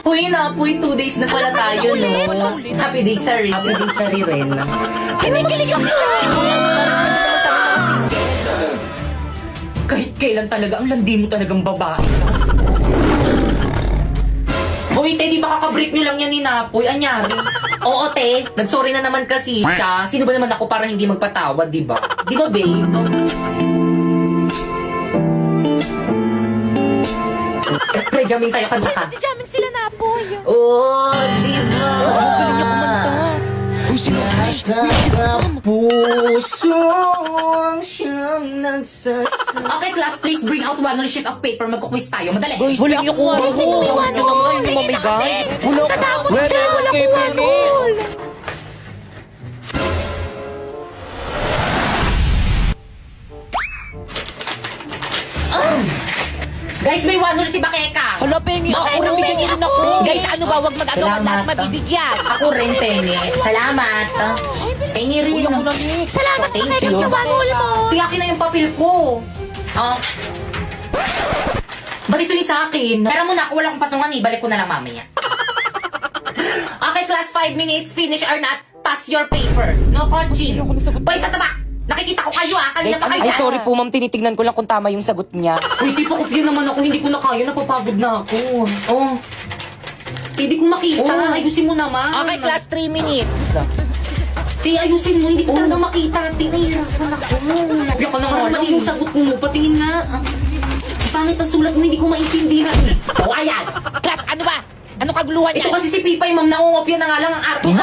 Uy, napoy, 2 days na pala tayo, no? Happy days, sorry. Happy days sa rin. Kinikilig ako! Kahit kailan talaga, ang landi mo talagang babae. Hoy, te, di ba kakabreak nyo lang yan ni Napoy? Anyari? Oo, te. Nagsorry na naman kasi siya. Sino ba naman ako para hindi magpatawad, di ba? Di ba, babe? Pre, jamming tayo, kanta ka. Jamming sila na po. Oh, di ba? Galing niya kumanta. Puso ang siyang nagsasabi. Okay, class, please bring out one sheet of paper. Magkukwis tayo. Madali. Galing niya kumanta. Sino may one? Ayun yung mamigay. Wala ka. Wala kay Penny. Guys, may one si Bakeka. Hala, Penny. Ako nabigyan niya rin ako. Guys, ano ba? Huwag mag-ano. Lahat mabibigyan. Ako rin, Penny. Salamat. Penny rin. Uy, ako na, Nick. Salamat, Thank you. sa banol mo. Tiyakin na yung papel ko. Ba't ito yung sa akin? Pero muna ako, wala akong patungan eh. Balik ko na lang mamaya. Okay, class, 5 minutes. Finish or not, pass your paper. No coaching. Boy, sa taba. Nakikita ko kayo kanina pa kayo. Ay, sorry po, ma'am. Tinitignan ko lang kung tama yung sagot niya. Uy, di pa kopya naman ako. Hindi ko na kaya. Napapagod na ako. Oh. Hindi ko makita. Ayusin mo naman. Okay, class, 3 minutes. Ti, ayusin mo. Hindi ko talaga makita. Ti, nahihirapan ako. Kopya ka na nga lang. Yung sagot mo. Patingin nga. Pangit ang sulat mo. Hindi ko maintindihan. O, ayan. Class, ano ba? Ano kaguluhan Ito yan? kasi si Pipay, ma'am. Nangungopya na nga lang ang arte.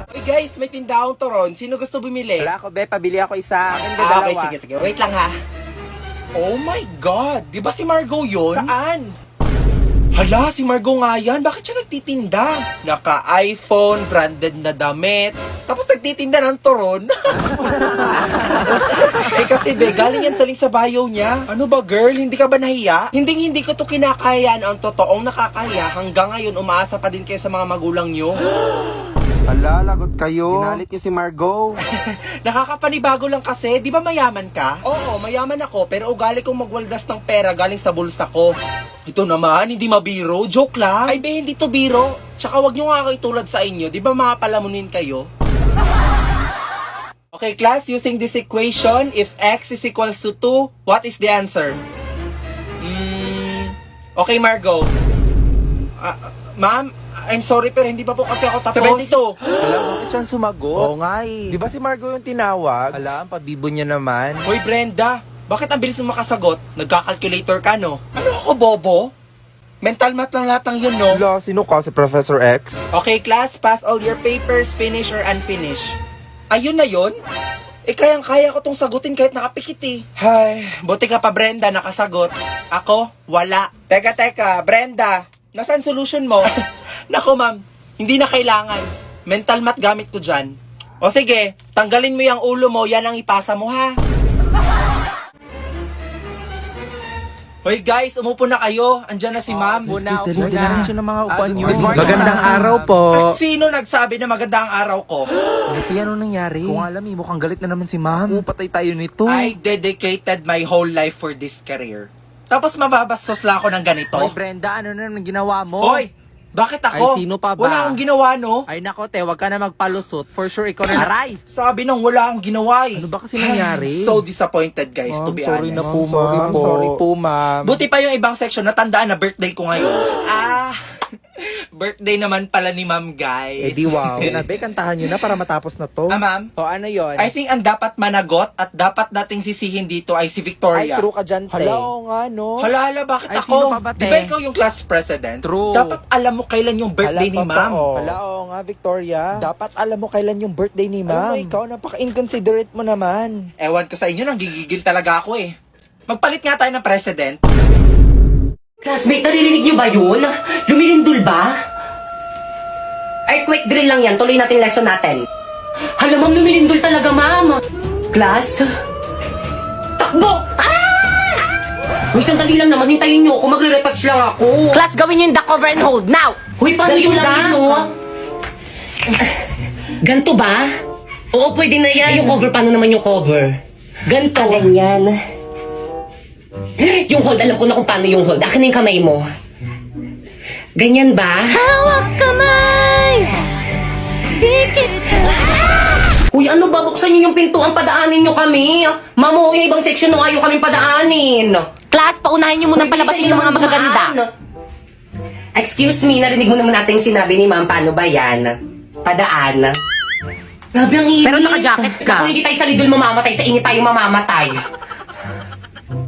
Hey guys, may tindahong turon. Sino gusto bumili? Wala ako, be. Pabili ako isa. Akin, be, Okay, dalawa. sige. Wait lang ha. Oh my God! Di ba si Margo yun? Saan? Hala, si Margo nga yan. Bakit siya nagtitinda? Naka-iPhone, branded na damit. Tapos nagtitinda ng turon. Eh kasi be, galing yan sa link sa bio niya. Ano ba girl, hindi ka ba nahiya? Hindi ko to kinakayaan ang totoong nakakaya. Hanggang ngayon, umaasa pa din kayo sa mga magulang nyo. Hala, lagot kayo. Ginalit niyo si Margo. Nakakapanibago lang kasi, di ba mayaman ka? Oo, mayaman ako, pero ugali kong magwaldas ng pera galing sa bulsa ko. Ito naman, hindi mabiro, joke lang. Ay be, hindi to biro. Tsaka wag nyo nga ako itulad sa inyo, di ba mga palamunin kayo? Okay class, using this equation, if x is equals to 2, what is the answer? Okay Margo. Ma'am, I'm sorry pero hindi pa po kasi ako tapos. 72. Hala, bakit siyang sumagot? Oo nga eh. Di ba si Margo yung tinawag? Hala, ang pabibo niya naman. Hoy Brenda, bakit ang bilis mo makasagot? Nagka-calculator ka, no? Ano ako, bobo? Mental math lang lahat ng yun, no? Hala, sino ka? Si Professor X? Okay, class, pass all your papers, finish or unfinish. Ayun na yun? Eh, kayang-kaya ko tong sagutin kahit nakapikit eh. Hay, buti ka pa, Brenda, nakasagot. Ako, wala. Teka, Brenda, nasaan solution mo? Nako, ma'am, hindi na kailangan. Mental math gamit ko dyan. O sige, tanggalin mo yung ulo mo, yan ang ipasa mo, ha? Hoy guys, umupo na kayo. Andyan na si ma'am. Muna siya ng mga upuan niyo. Magandang araw po. At sino nagsabi na maganda ang araw ko? Ito yan, anong nangyari? Kung alam eh, mukhang galit na naman si ma'am. Patay tayo nito. I dedicated my whole life for this career. Tapos mababastos lang ako ng ganito. Hoy, Brenda, ano na naman ginawa mo? Hoy, bakit ako? Ay, sino pa ba? Wala akong ginawa, no? Ay nako, te, wag ka na magpalusot. For sure, ikaw na aray. Sabi nang wala akong ginawa eh. Ano ba kasi nangyari? So disappointed guys, to be sorry honest. na po, ma'am. Sorry po, ma'am. Buti pa yung ibang section, natandaan na birthday ko ngayon. Birthday naman pala ni ma'am, guys. Eh di wow. Be, kantahan nyo na para matapos na to. Ma'am? O ano yon? I think ang dapat managot at dapat nating sisihin dito ay si Ay, Victoria. true ka dyan, te. Hala, oo nga, no? Hala, bakit Ay, ako? sino pa ba, Di te? ba ikaw yung class president? True. Dapat alam mo kailan yung birthday ni ma'am. Hala, oo nga, Victoria. Dapat alam mo kailan yung birthday ni ma'am. Ikaw, napaka-inconsiderate mo naman. Ewan ko sa inyo, nanggigigil talaga ako eh. Magpalit nga tayo ng president. Classmate, narinig niyo ba yun? Lumilindol ba? Earthquake drill lang yan. Tuloy natin lesson natin. Hala, ma'am, lumilindol talaga, ma'am. Class? Takbo! Uy, sandali lang naman. Hintayin niyo ako. Magre-retouch lang ako. Class, gawin niyo yung duck over and hold. Now! Huy, paano yun lang yun, no? Ganto ba? Oo, pwede na yan. Yung cover, paano naman yung cover? Ganto. Ganyan. Yung hold, alam ko na kung paano yung hold. Akin na yung kamay mo. Ganyan ba? Hawak kamay! Dikit ka! Uy, ano ba? Buksan niyo yung pintuan, padaanin niyo kami. Mamo, yung ibang section nung ayaw kami padaanin. Class, paunahin niyo munang palabasin yung mga magaganda. Excuse me, narinig mo naman natin yung sinabi ni ma'am. Paano ba yan? Padaan. Grabe ang init. Pero naka-jacket ka. Kung hindi tayo sa lidol mamamatay, sa init tayo mamamatay.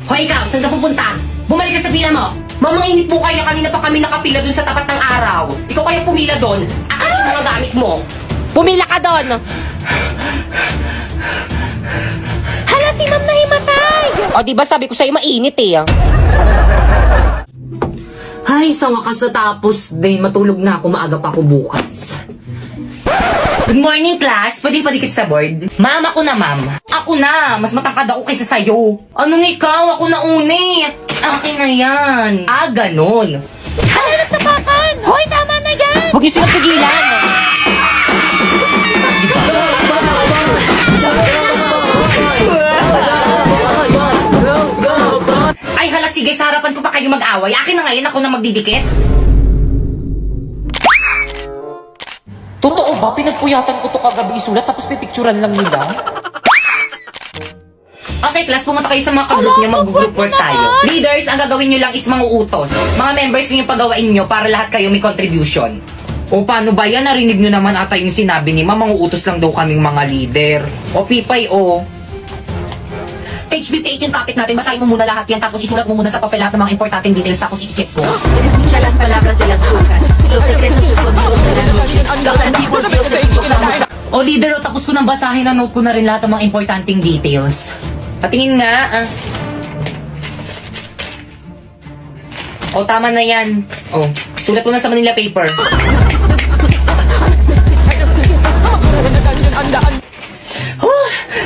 Hoy ikaw, saan ka pupunta? Bumalik ka sa pila mo. Mamang init po kayo, kanina pa kami nakapila dun sa tapat ng araw. Ikaw kaya pumila dun. Akin yung mga gamit mo. Pumila ka doon! Hala, si ma'am nahimatay! O, di ba sabi ko sa'yo, mainit eh. Ay, sa wakas natapos din. Matulog na ako, maaga pa ako bukas. Good morning, class. Pwede padikit sa board? Ma'am, ako na, ma'am. Ako na! Mas matangkad ako kaysa sa'yo. Anong ikaw? Ako na uni. Akin na yan. Ah, ganon. Hala, nagsapakan! Hoy, tama na yan! Huwag niyo silang pigilan! Ay, hala, sige, sa harapan ko pa kayo mag-away. Akin na ngayon, ako na magdidikit. Totoo ba? Pinagpuyatan ko to kagabi isulat tapos pipicturan lang nila? Okay, class, pumunta kayo sa mga ka-group nyo, mag-group work tayo. Leaders, ang gagawin nyo lang is mga utos. Mga members nyo yung pagawain nyo para lahat kayo may contribution. O paano ba yan? Narinig nyo naman ata yung sinabi ni ma'am. Manguutos lang daw kaming mga leader. O pipay o. Page 58 yung topic natin, basahin mo muna lahat yan, tapos isulat mo muna sa papel lahat ng mga importanteng details, tapos i-check ko. Escucha las palabras de las brujas, los secretos escondidos en la noche, los antiguos dioses invocamos a... O leader, o tapos ko nang basahin, na-note ko na rin lahat ng mga importanteng details. Patingin nga. O tama na yan. O, sulat mo na sa Manila paper.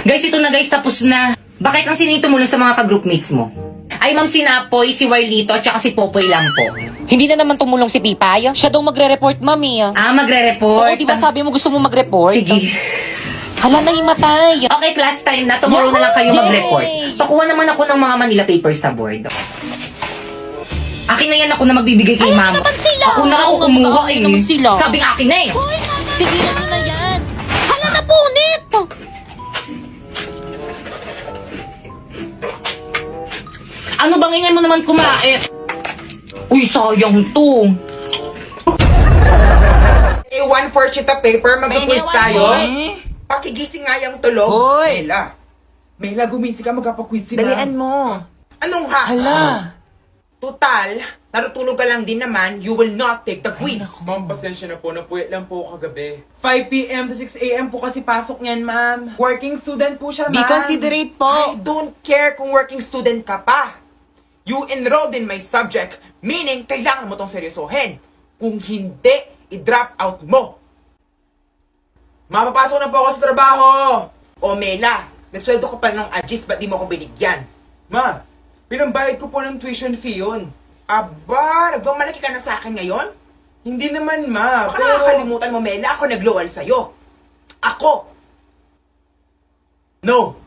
Guys, ito na guys, tapos na. Bakit ang sinito mo sa mga ka-groupmates mo? Ay, Ma'am Sinapoy, si Warlito, at saka si Popoy lang po. Hindi na naman tumulong si Pipay. Siya daw magre-report, mami. Ah, magre-report? Oo, di ba sabi mo gusto mo mag-report? Sige. Hala, nahimatay. Okay, class time na. Tomorrow na lang kayo Yay! mag-report. Pakuha naman ako ng mga Manila papers sa board. Akin na yan, ako na magbibigay kay ma'am. naman sila. Ako na ako Oo, kumuha mag-aaway eh. naman sila. Sabing akin na eh. Hoy, mama, tigilan mo na yan. Hala, napunit. Ano bang ingay mo naman kumait? Uy, sayang to. Eh, 1/4 sheet of paper, mag-quiz tayo. Pakigising nga yung tulog. Hoy! Mela, gumising ka, magpapakwiz si Dalian mo. Anong ha? Hala! Total, natutulog ka lang din naman, you will not take the quiz. Ma'am, pasensya na po. Napuwit lang po kagabi. 5 p.m. to 6 a.m. po kasi pasok niyan, ma'am. Working student po siya, ma'am. Be considerate po. I don't care kung working student ka pa. You enrolled in my subject, meaning kailangan mo tong seryosohin. Kung hindi, i-drop out mo. Mapapasok na po ako sa trabaho. O Mela, nagsweldo ko pa ng Agis, ba't di mo ako binigyan? Ma, pinambayad ko po ng tuition fee yun. Aba, nagmamalaki ka na sa akin ngayon? Hindi naman, ma. Baka nakakalimutan mo, Mela, ako nagluwal sa'yo. Ako. No.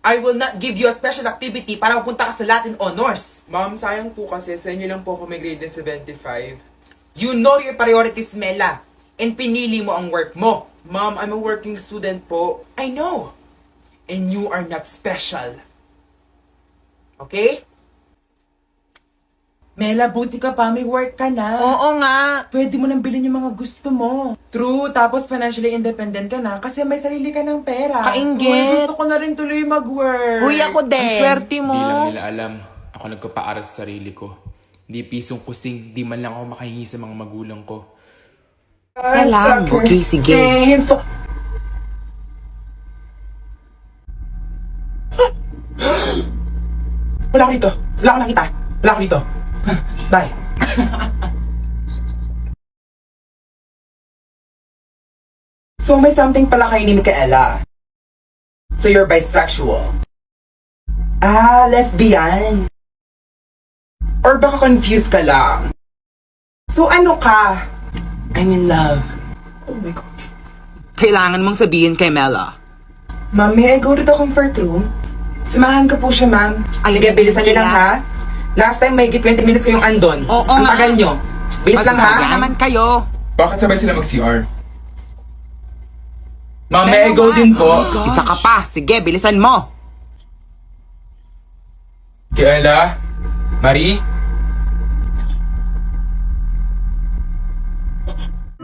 I will not give you a special activity para mapunta ka sa Latin Honors. Ma'am, sayang po kasi sa inyo lang po ako may grade na 75. You know your priorities, Mela. And pinili mo ang work mo. Ma'am, I'm a working student po. I know. And you are not special. Okay? Mela, buti ka pa, may work ka na. Oo nga. Pwede mo nang bilhin yung mga gusto mo. True, tapos financially independent ka na kasi may sarili ka ng pera. Kainggit. Uy, gusto ko na rin tuloy mag-work. Uy, ako din. Ang swerte mo. Hindi lang nila alam. Ako nagpapaaral sa sarili ko. Hindi pisong kusing, di man lang ako makahingi sa mga magulang ko. Salam. Okay, sige. Wala ko dito. Wala ko nakita. Wala ko dito. Bye. So may something pala kayo ni Micaela. So you're bisexual. Ah, lesbian. Or baka confused ka lang. So ano ka? I'm in love. Oh my gosh. Kailangan mong sabihin kay Mela. Ma'am, may I go to the comfort room? Samahan ko po siya, ma'am. Ay, Sige, bilisan sila. nyo lang, ha? Last time, may 20 minutes kayong andon. Oo Ang nga. tagal nyo. Bilis lang, ha? Magsabi naman kayo. Bakit sabay sila mag-CR? Ma'am, Pero may I go nga. din po. Isa ka pa. Sige, bilisan mo. Kiela? Marie?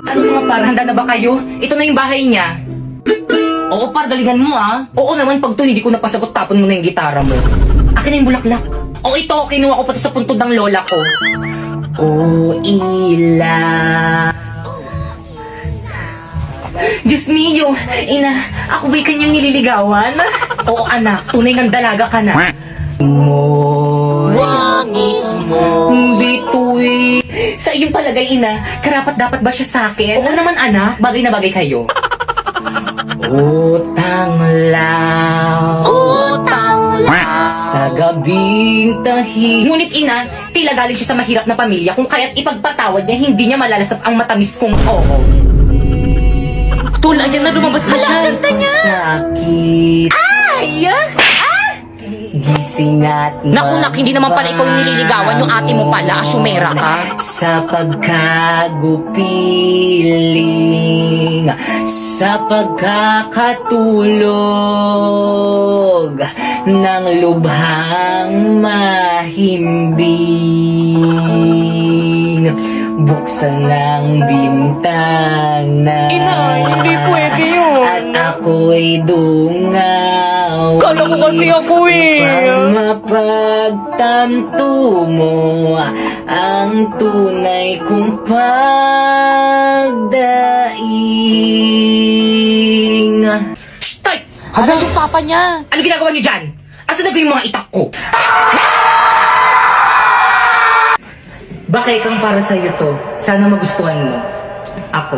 Ano mga par, handa na ba kayo? Ito na yung bahay niya. Oo par, galingan mo ah. Oo naman, pag to hindi ko napasagot, tapon mo na yung gitara mo. Akin na yung bulaklak. O ito, kinuha ko pa to sa puntod ng lola ko. Oh, ila. Diyos mio, ina, ako ba'y kanyang nililigawan? Oo anak, tunay ng dalaga ka na. Wangis mo bituy. Sa iyong palagay, ina, karapat dapat ba siya sa akin? Oo naman anak, bagay na bagay kayo. Utang lang sa gabing tahi. Ngunit ina, tila galing siya sa mahirap na pamilya kung kaya't ipagpatawad niya, hindi niya malalasap ang matamis kong oo. Tula niya na lumabas na siya. Sakit. Ay! Gising at Naku, nak, hindi naman pala ikaw yung nililigawan, yung ate mo pala, asyumera ka. Sa pagkagupiling, sa pagkakatulog ng lubhang mahimbing, buksan ng bintana. Inay, hindi pwede yun. At ako'y dungaw. Kala ko kasi ako eh. Upang mapagtanto mo ang tunay kong pagdaing. Stay! Hala, yung papa niya. Ano ginagawa niyo dyan? Asa na ba yung mga itak ko? Bakay kang para sa'yo to. Sana magustuhan mo. Ako.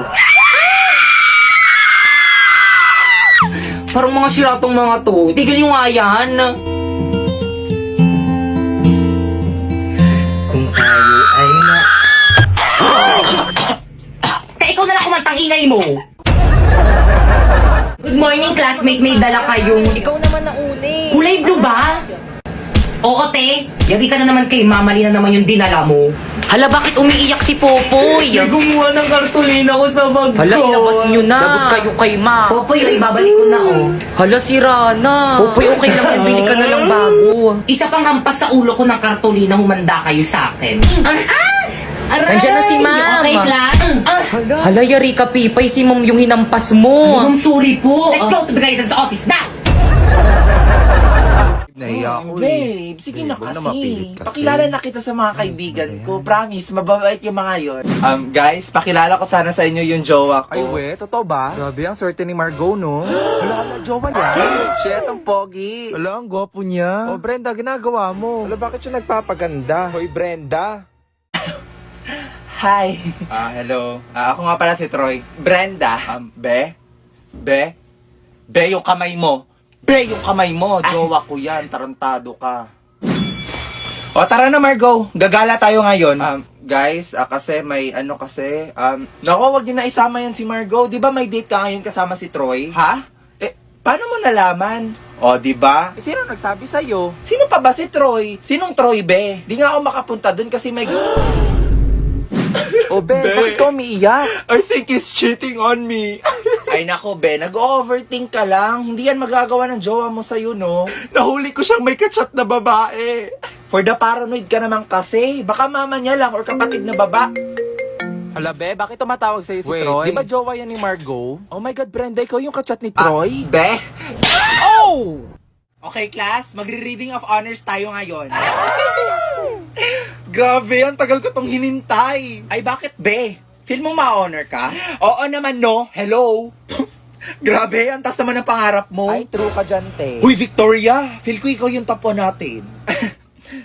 Parang mga siratong mga to. Tigil nyo nga yan. Kung tayo ay na... Ikaw na lang kumantang ingay mo. Good morning, classmate. May dala kayong... Ikaw naman na uni. Kulay blue ba? Oo, te. Yari ka na naman kay mamali na naman yung dinala mo. Hala, bakit umiiyak si Popoy? gumawa ng kartulina ko sa bag Hala, ilabas nyo na. Lagot kayo kay ma. Popoy, ibabalik ko na, oh. Hala, sira na. Popoy, okay lang yan. Bili ka na lang bago. Isa pang hampas sa ulo ko ng kartulina, humanda kayo sa akin. Aray! Nandiyan na si ma'am. Okay, class. Hala, yari ka, Pipay. Si ma'am yung hinampas mo. I'm sorry po. Let's go to the guidance office now. Nahiya ako Babe, sige na Babe, kasi. huwag na mapilit kasi. Pakilala na kita sa mga kaibigan ko. Promise, mababait yung mga yon. Guys, pakilala ko sana sa inyo yung jowa ko. Ay, we, totoo ba? Grabe, ang swerte ni Margot, no? Wala ka na, jowa niya. Shit, ang pogi. Wala, ang gwapo niya. Oh, Brenda, ginagawa mo. Wala, bakit siya nagpapaganda? Hoy, Brenda. Hi. Hello. Ako nga pala si Troy. Brenda. Be, yung kamay mo. Be, yung kamay mo. Jowa ko yan. Tarantado ka. O, tara na, Margot. Gagala tayo ngayon. Guys, kasi may naku, wag niyo na isama yan si Margot. Di ba may date ka ngayon kasama si Troy? Ha? Paano mo nalaman? O, di ba? Sino nagsabi sa'yo? Sino pa ba si Troy? Sinong Troy, be? Di nga ako makapunta dun kasi may... Oh, Ben, bakit ka umiiyak? I think he's cheating on me. Ay nako, be, nag-overthink ka lang. Hindi yan magagawa ng jowa mo sa'yo, no? Nahuli ko siyang may kachat na babae. For the paranoid ka naman kasi. Baka mama niya lang or kapatid na baba. Hala, Be, bakit tumatawag sa'yo si Wait, Troy? di ba jowa yan ni Margot? Oh my God, Brenda, ikaw yung kachat ni Troy? Be? Oh! Okay, class, magre-reading of honors tayo ngayon. Grabe, ang tagal ko tong hinintay. Ay, bakit, be? Feel mo ma-honor ka? Oo naman, no? Hello? Grabe, ang taas naman ng pangarap mo. Ay, true ka dyan, te. Huy, Victoria! Feel ko ikaw yung top 1 natin.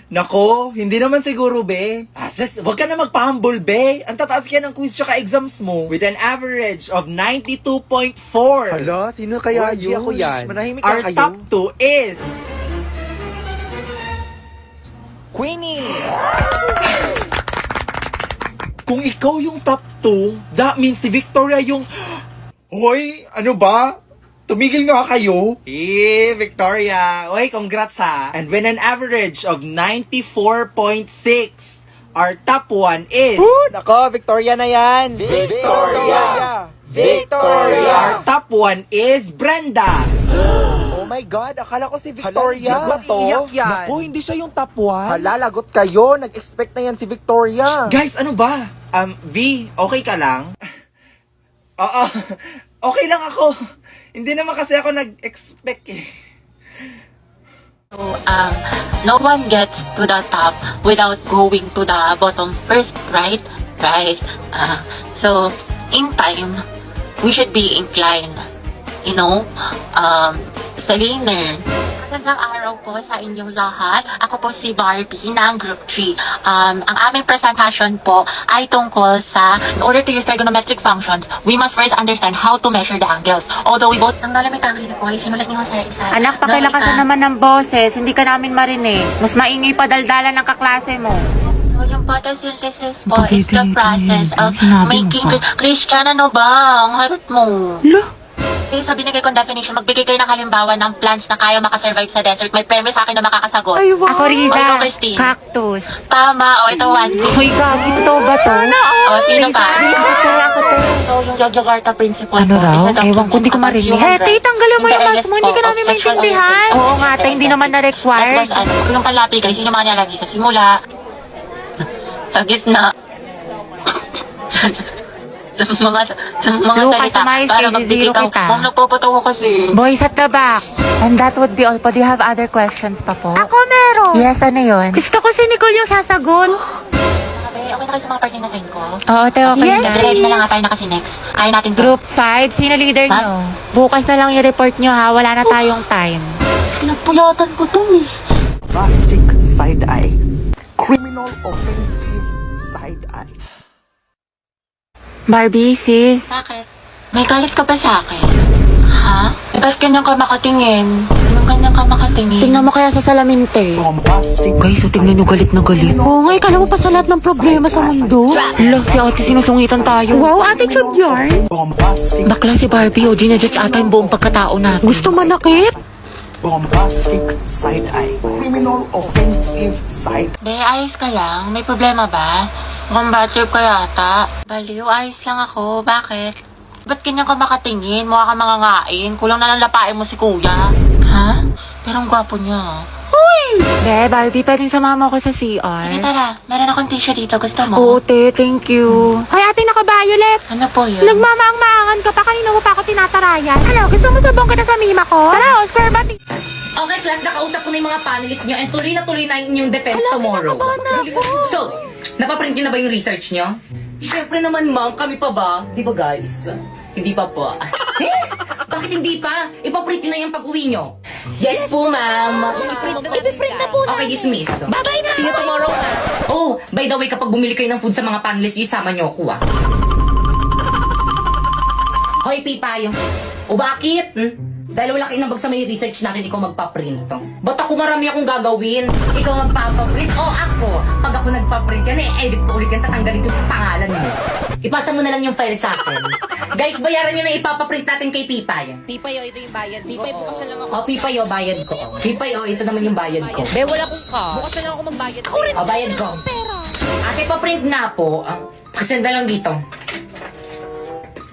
Nako, hindi naman siguro, be. Wag ka na magpa-humble, be. Ang tataas kaya ng quiz tsaka exams mo. With an average of 92.4. Hala, sino kaya OG yun? ako yan. Manahimik Our ka kayo. top 2 is... Queenie! Kung ikaw yung top 2, that means si Victoria yung... Hoy, ano ba? Tumigil nga kayo. Victoria. Uy, congrats ha. And with an average of 94.6, our top 1 is... Nako, Victoria na yan. Victoria. Our top 1 is Brenda. Oh my God, akala ko si Victoria. Hala, iiyak yan. Naku, hindi siya yung top 1. Hala, lagot kayo. Nag-expect na yan si Victoria. Guys, ano ba? V, okay ka lang? Oo, okay lang ako. Hindi naman kasi ako nag-expect eh. So, no one gets to the top without going to the bottom first, right? Right. So, in time, we should be inclined, you know, sa learner. Magandang araw po sa inyong lahat. Ako po si Barbie ng Group 3. Ang aming presentation po ay tungkol sa, in order to use trigonometric functions, we must first understand how to measure the angles. Although we both... Ang lalamig ang po ay simulat niyo sa isa. Anak, pakilakasan naman ng boses. Hindi ka namin marinig. Mas maingay pa daldalan ng kaklase mo. So, yung photosynthesis po is the process of making... Christian, ano ba? Ang harot mo. Okay, sa binigay kong definition, magbigay kayo ng halimbawa ng plants na kaya makasurvive sa desert. May premise sa akin na makakasagot. Ako, Riza. O, ikaw, Christine. Cactus. Tama. O, ito, Wandy. Uy, gagi. Totoo ba to? O, sino pa? Ako to. So, yung Yogyakarta principle Ano po raw? is a Ewan ko, hindi ko document marinig. about human Tay, tanggalin mo rights yung in the mask mo. Hindi ka areas namin of sexual maintindihan. orientation. Oo nga, tay, hindi naman That na-required. was, yung kalapi, guys, yun yung mga nilalagay sa simula. Sa gitna. sa mga Lucas, salita. umayos Para kayo, magbigay zero ka. kita. Ma'am, nagpapatawa kasi. Boys at the back. And that would be all po. Do you have other questions pa po? Ako meron. Yes, ano yun? Gusto ko si Nicole yung sasagot. Okay na kayo sa mga parting na sign ko? Oo, te, okay na. Ready na lang nga tayo na kasi next. Kaya natin to. Group 5, sino leader nyo? Bukas na lang i-report nyo ha, wala na tayong time. Pinagpulatan ko to eh. Plastic side-eye. Criminal offensive side-eye. Barbie, sis. Bakit? May galit ka ba sa akin? Ha? Ba't ganyan ka makatingin? Anong ganyan ka makatingin? Tingnan mo kaya sa salamin, te. Guys, so tingnan nyo galit na galit. Oo nga, ikala mo pa sa lahat ng problema sa mundo. Hala, si ate sinusungitan tayo. Wow, attitude yarn. Bakla si Barbie, o ginajudge ata yung buong pagkatao natin. Gusto manakit? Bombastic side-eye. Criminal offensive side. Be, ayos ka lang? May problema ba? Mukhang bad trip ka yata. Baliw, ayos lang ako. Bakit? Ba't ganyan ka makatingin? Mukha ka mangangain. Kulang na lang lapain mo si kuya. Ha? Pero ang gwapo niya. Be, Barbie, pwedeng sumama ako sa CR. Sige, tara. Meron akong tissue dito. Gusto mo? Oo, te, thank you. Hoy, ate, naka-violet. Ano po yun? Nagmamaang-maangan ka pa. Kanina mo pa ako tinatarayan. Ano, gusto mo sabong kita sa mima ko? Tara, Oscar, bati. Okay, class, nakausap ko na yung mga panelists nyo and tuloy na yung inyong defense tomorrow. So, napaprint nyo na ba yung research nyo? Siyempre naman, ma'am. Kami pa ba? Di ba, guys? Hindi pa po. Bakit hindi pa? Ipaprint nyo na yung pag-uwi nyo. Yes po, ma'am. Ipiprint na po. Okay, dismiss. Bye-bye na. See you tomorrow, ma'am. Oh, by the way, kapag bumili kayo ng food sa mga panelists, isama nyo ako, ah. Hoy, Pipay. O bakit? Dahil wala kayong nabag sa may research natin, ikaw magpaprint. Ba't ako marami akong gagawin? Ikaw magpapaprint o ako? Pag ako nagpaprint yan, edit ko ulit yan, tatanggalin ko yung pangalan mo. Ipasa mo na lang yung file sa akin. Guys, bayaran nyo na ipapaprint natin kay Pipay. Pipay, ito yung bayad. Pipay, bukas na lang ako. O, Pipay, bayad ko. Pipay, ito naman yung bayad ko. Be, wala kong ka. Bukas na lang ako magbayad. Ako rin. O, bayad ko. Ate, paprint na po. Pasend na lang dito.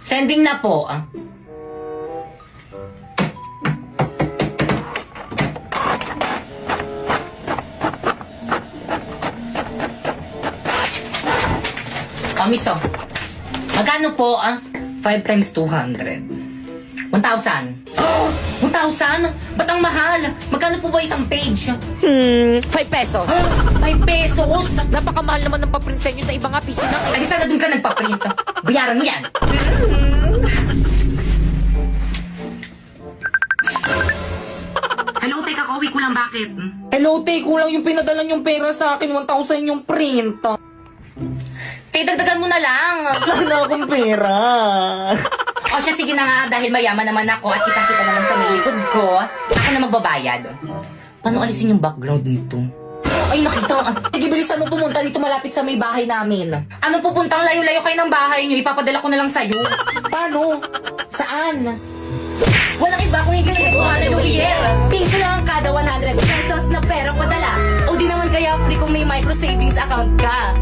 Sending na po. Miss, magkano po 5 times 200? 1,000. 1,000? Ba't ang mahal? Magkano po ba isang page? 5 pesos. 5 pesos? Napakamahal naman ng paprint sa inyo sa ibang nga piso na. Ay, sana dun ka nagpa-print. Bayaran mo yan. Hello, teka, kauwi ko lang, bakit? Hello, te, kulang yung pinadala yung pera sa akin. 1,000 yung print. Te, dagdagan mo na lang. Wala na akong pera. O siya, sige na nga, dahil mayaman naman ako at kita-kita naman sa may likod ko, ako na magbabayad. Paano alisin yung background nito? Ay, nakita. Sige, bilisan mo pumunta dito malapit sa may bahay namin. Anong pupuntang layo-layo kayo ng bahay nyo? Ipapadala ko na lang sa'yo. Paano? Saan? Walang iba kung hindi si Buwana Lumier. Piso lang kada 100 pesos na pera padala. O di naman kaya free kung may micro savings account ka.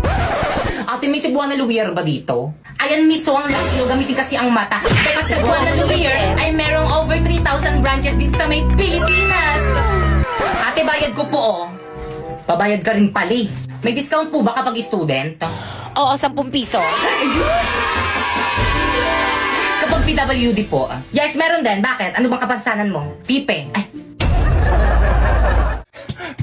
Ate, may Cebuana Lumier ba dito? Ayan miso ang laki nyo, gamitin kasi ang mata. Because sa Buwana Lumier ay merong over 3,000 branches din sa may Pilipinas. Ate, bayad ko po oh. Pabayad ka rin pali. May discount po ba kapag student? Oo, 10 piso. Kapag PWD po. Yes, meron din. Bakit? Ano bang kapansanan mo? Pipe. Ay,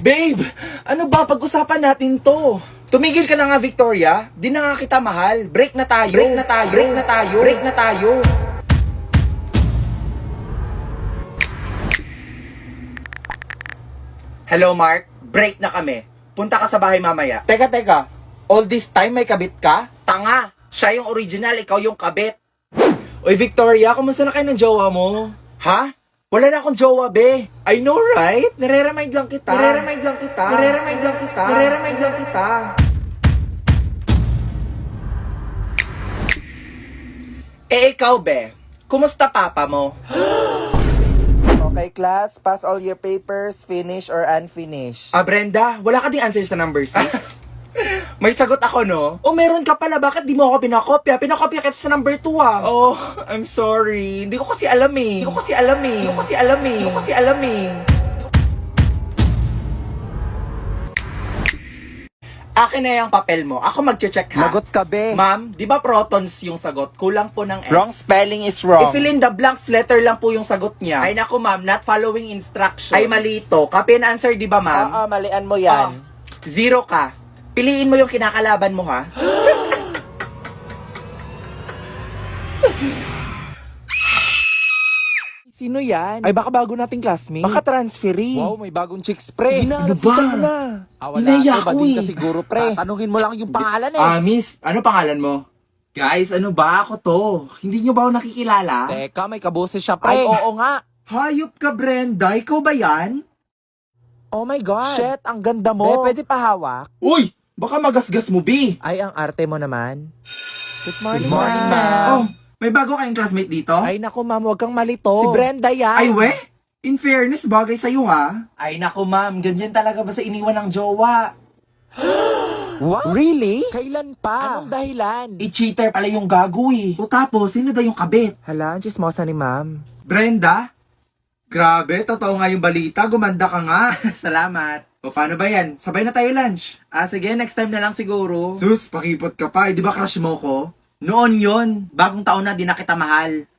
Babe, ano ba? Pag-usapan natin to. Tumigil ka na nga, Victoria. Di na nga kita mahal. Break na tayo. Break na tayo. Break na tayo. Break na tayo. Hello, Mark. Break na kami. Punta ka sa bahay mamaya. Teka. All this time may kabit ka? Tanga. Siya yung original, ikaw yung kabit. Oy, Victoria, kumusta na kayo ng jowa mo? Ha? Wala na akong jowa, be. I know, right? Nare-remind lang kita. Nare-remind lang kita. Nare-remind lang kita. Nare-remind lang kita. Eh, ikaw, be. Kumusta papa mo? Okay, class. Pass all your papers, finish or unfinish. Ah, Brenda, wala ka ding answer sa number 6? May sagot ako, no? Oh, meron ka pala. Bakit di mo ako pinakopya? Pinakopya kita sa number 2, ah. Oh, I'm sorry. Hindi ko kasi alam eh. Akin na yung papel mo. Ako mag-check ha. Lagot ka, be. Ma'am, di ba protons yung sagot? Kulang po ng S. Wrong spelling is wrong. I-fill in the blanks, letter lang po yung sagot niya. Ay naku, ma'am, not following instructions. Ay, mali ito. Copy and answer, di ba, ma'am? Oo, malian mo yan. 0 ka. Piliin mo yung kinakalaban mo, ha? Sino yan? Ay, baka bago nating classmate. Baka transferee. Wow, may bagong chicks, pre. Ano ba? Inaya ko eh. Siguro, pre. Tatanungin mo lang yung pangalan eh. Miss, ano pangalan mo? Guys, ano ba? Ako to. Hindi nyo ba ako nakikilala? Teka, may kaboses siya, pre. Ay, oo nga. Hayop ka, Brenda. Ikaw ba yan? Oh my God. Shit, ang ganda mo. Be, pwede pa hawak? Uy! Baka magasgas mo, B. Ay, ang arte mo naman. Good morning, ma'am. Oh, may bago kayong classmate dito? Ay, naku, ma'am, huwag kang malito. Si Brenda yan. Ay, we? In fairness, bagay sa'yo, ha? Ay, naku, ma'am, ganyan talaga ba sa iniwan ng jowa? What? Really? Kailan pa? Anong dahilan? I-cheater pala yung gago, eh. O tapos, sino daw yung kabit? Hala, ang chismosa ni ma'am. Brenda? Grabe, totoo nga yung balita. Gumanda ka nga. Salamat. O paano ba yan? Sabay na tayo lunch. Ah, sige, next time na lang siguro. Sus, pakipot ka pa. Di ba crush mo ko? Noon yon. Bagong taon na, di na kita mahal.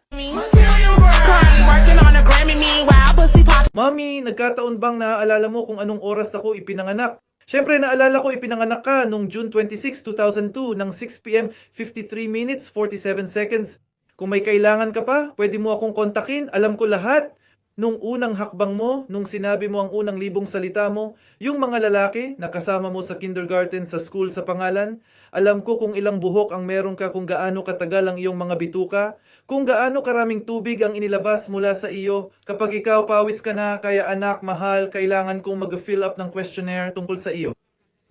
Mami, nagkataon bang naaalala mo kung anong oras ako ipinanganak? Siyempre, naalala ko ipinanganak ka nung June 26, 2002 ng 6 p.m. 53 minutes 47 seconds. Kung may kailangan ka pa, pwede mo akong kontakin. Alam ko lahat. Nung unang hakbang mo, nung sinabi mo ang unang libong salita mo, yung mga lalaki na kasama mo sa kindergarten, sa school, sa pangalan, alam ko kung ilang buhok ang meron ka, kung gaano katagal ang iyong mga bituka, kung gaano karaming tubig ang inilabas mula sa iyo. Kapag ikaw pawis ka na, kaya anak, mahal, kailangan kong mag-fill up ng questionnaire tungkol sa iyo.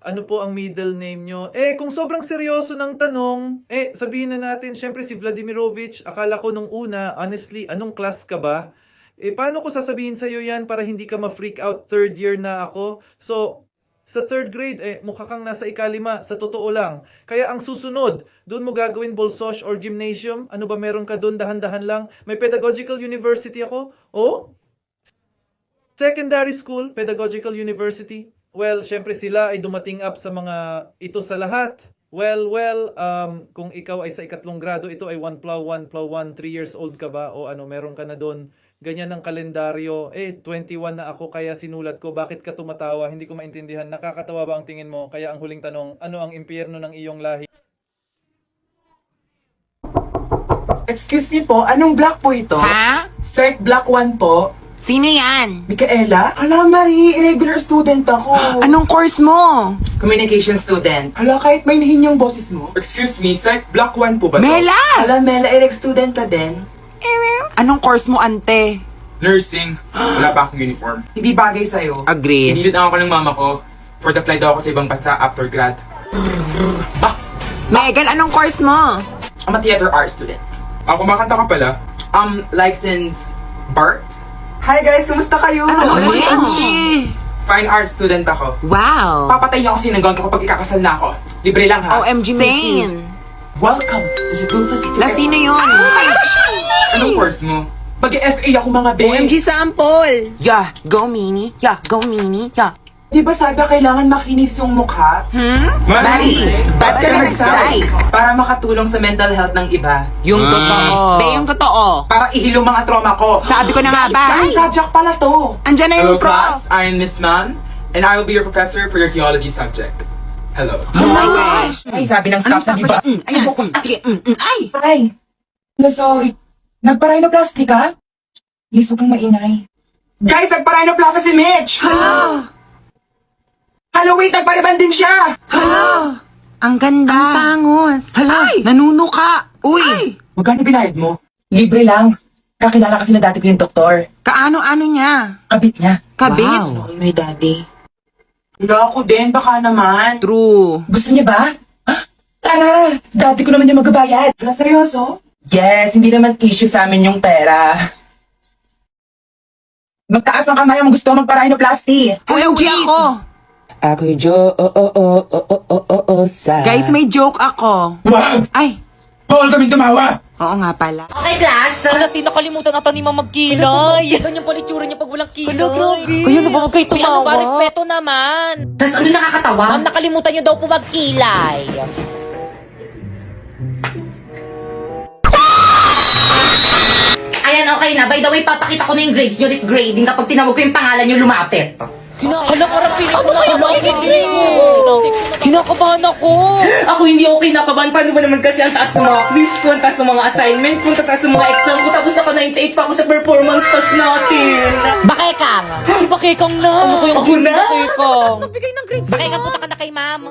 Ano po ang middle name nyo? Kung sobrang seryoso ng tanong, sabihin na natin, syempre si Vladimirovich, akala ko nung una, honestly, anong class ka ba? Paano ko sasabihin sa'yo yan para hindi ka ma-freak out? 3rd year na ako. So, sa 3rd grade, mukha kang nasa ika-5, sa totoo lang. Kaya ang susunod, doon mo gagawin bolsosh or gymnasium? Ano ba meron ka doon? Dahan-dahan lang. May pedagogical university ako? Oh? Secondary school, pedagogical university. Well, syempre sila ay dumating up sa mga ito sa lahat. Well, kung ikaw ay sa 3rd grado, ito ay 1+1, 3 years old ka ba? O ano, meron ka na doon. Ganyan ang kalendaryo. 21 na ako kaya sinulat ko. Bakit ka tumatawa? Hindi ko maintindihan. Nakakatawa ba ang tingin mo? Kaya ang huling tanong, ano ang impyerno ng iyong lahi? Excuse me po, anong block po ito? Ha? Cert Block 1 po. Sino yan? Micaela? Ala, Marie, irregular student ako. Anong course mo? Communication student. Ala, kahit may nihin yung boses mo. Excuse me, Cert Block 1 po ba to? Mela! Ala, Mela, ireg student ka din. Anong course mo, ante? Nursing. Wala pa akong uniform. Hindi bagay sa'yo. Agree. Inilit ako ng mama ko. For the fly daw ako sa ibang bansa after grad. Megan, anong course mo? I'm a theater art student. Ako, kumakanta ka pala. Like since Bart? Hi guys, kumusta kayo? Fine arts student ako. Wow. Papatay niyo ako sinanggawan ko kapag ikakasal na ako. Libre lang ha. OMG, Mitzi. Welcome to the Blue Pacific. Sino yun? Anong course mo? Mag-FA ako mga be. OMG sample. Yeah, go mini. Yeah, go mini. Yeah. Di ba sabi kailangan makinis yung mukha? Mari, ba't ka nag-sigh? Para makatulong sa mental health ng iba. Yung totoo. Be, yung totoo. Para ihilo mga trauma ko. Sabi ko na nga ba? Guys, subject pala to. Andyan na Hello yung prof. class, I'm Miss Man, and I will be your professor for your theology subject. Hello. Oh my gosh. Ay, sabi ng staff na di ba? Ayan, sige. Ay. Ay! Sorry. Nagpa-rhinoplasty ka? Please, huwag kang maingay. Guys, nagpa-rhinoplasty si Mitch! Hala, wait! Nagpa-riban din siya! Ang ganda. Ang pangos. Ay, nanuno ka. Uy. Magkano binayad mo? Libre lang. Kakilala kasi na dati ko yung doktor. Kaano-ano niya? Kabit niya. Kabit? Wow. My daddy. Wala ako din, baka naman. True. Gusto niya ba? Tara! Dati ko naman yung magbabayad. Seryoso? Yes, hindi naman issue sa amin yung pera. Magtaas ng kamay ang gusto magpa-rhinoplasty. OMG ako. Ako'y sa... Guys, may joke ako. Wag! Ay. Bawal kaming tumawa! Oo nga pala. Okay, class. Hindi nakalimutan ata ni Mama magkilay. Ganyan pala itsura niya pag walang kilay. Kaya na ba huwag kayo tumawa? Ano ba, respeto naman. Tapos ano nakakatawa? Ma'am, nakalimutan niyo daw po magkilay. Ayan, okay na. By the way, papakita ko na yung grades nyo this grading kapag tinawag ko yung pangalan nyo lumapit. Hala, parang feeling ko na kinakabahan ako. Ako hindi ako kinakabahan. Paano ba naman kasi ang taas ng mga quiz ko, ang taas ng mga assignment ko, ang taas ng mga exam ko, tapos naka 98 pa ako sa performance test natin. Bakekang. Si Bakekang na. Ano ko yung Ako na? Bakekang? Magbigay ng grades. Bakekang, punta ka na kay ma'am.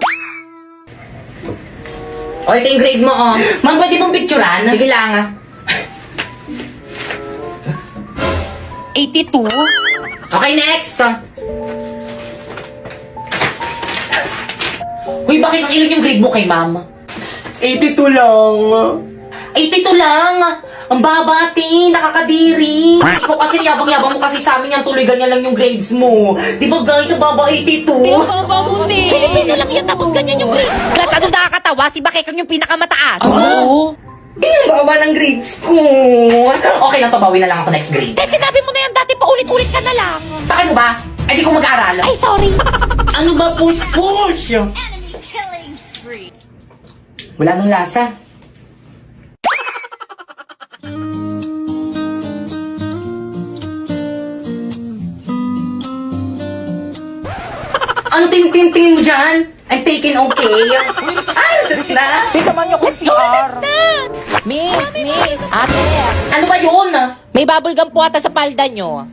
O, ito yung grade mo, oh. Ma'am, pwede mong picturean? Sige lang, ah. 82? Okay, next. Uy, bakit ang ilan yung grade mo kay ma'am? 82 lang. 82 lang! Ang babati, nakakadiri. Ikaw kasi yabang-yabang mo kasi sa amin yan, tuloy ganyan lang yung grades mo. Di ba guys, ang baba 82? Filipino lang yan, tapos ganyan yung grades. Class, anong nakakatawa? Si Bakekang yung pinakamataas. Oo. Di ang baba ng grades ko. Okay lang to, bawi na lang ako next grade. Eh, sinabi mo na yan dati, paulit-ulit ka na lang. Bakit mo ba? Eh di ko mag-aaral. Ay, sorry. Ano ba push-push? Wala nang lasa. Ano tingin mo dyan? I'm taking okay. Ay, sus na. Samahan niyo ko si CR. Miss. Ate. Ano ba yun? May bubble gum po ata sa palda nyo.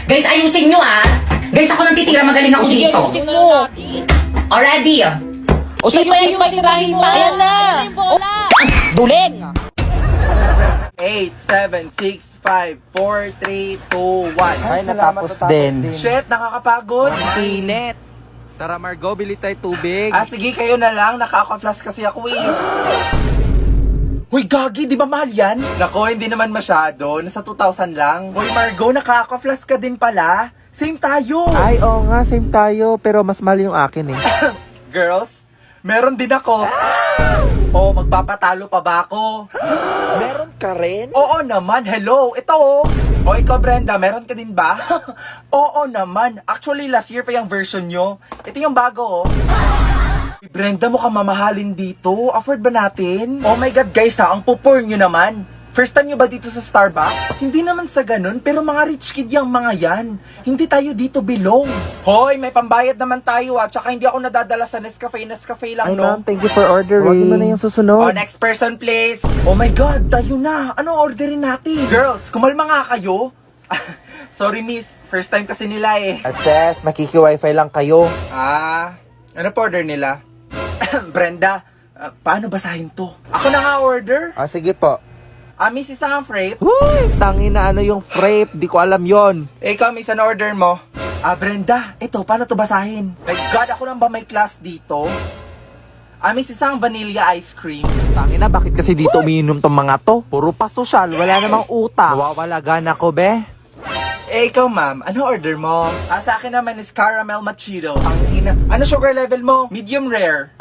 Guys, ayusin nyo ah. Guys, ako nang titira, magaling ako dito. Already. O sige, yung sirahin mo. Ayan na. Duling. 8, 7, 6, 5, 4, 3, 2, 1. Ay, natapos din. Shit, nakakapagod. Init. Tara Margo, bili tayo tubig. Ah, sige, kayo na lang. Nakaka-flash kasi ako eh. Hoy, Gagi, di ba mahal yan? Nako, hindi naman masyado. Nasa 2,000 lang. Hoy, Margo, nakaka-flash ka din pala. Same tayo. Ay, oo nga, same tayo. Pero mas mahal yung akin eh. Girls, meron din ako. Oh, magpapatalo pa ba ako? Meron ka rin? Oo naman, hello. Ito oh. O ikaw, Brenda, meron ka din ba? Oo naman. Actually, last year pa yung version nyo. Ito yung bago oh. Brenda, mukhang mamahalin dito. Afford ba natin? Oh my God, guys ha, ang pupor nyo naman. First time nyo ba dito sa Starbucks? Hindi naman sa ganun, pero mga rich kid yung mga yan. Hindi tayo dito belong. Hoy, may pambayad naman tayo tsaka hindi ako nadadala sa Nescafe lang, Ay, no? ma'am, thank you for ordering. Huwag mo na yung Oh, susunod. next person, please. Oh my God, tayo na. Ano orderin natin? Girls, kumalma nga kayo. Sorry, miss. First time kasi nila eh. Access, makiki-wifi lang kayo. Ano pa order nila? Brenda, paano basahin to? Ako na nga order. Sige po. Miss, isang frappe. Uy, tangi na ano yung frappe. Di ko alam yon. Ikaw, miss, ano order mo? Brenda, ito, paano to basahin? My God, ako lang ba may class dito? Miss, isang vanilla ice cream. Tangina, bakit kasi dito umiinom tong mga to? Puro pa sosyal, wala namang utak. Nawawalagan ako, be. Eh, ikaw, ma'am, ano order mo? Sa akin naman is caramel macchiato. Ang ina. Ano sugar level mo? Medium rare.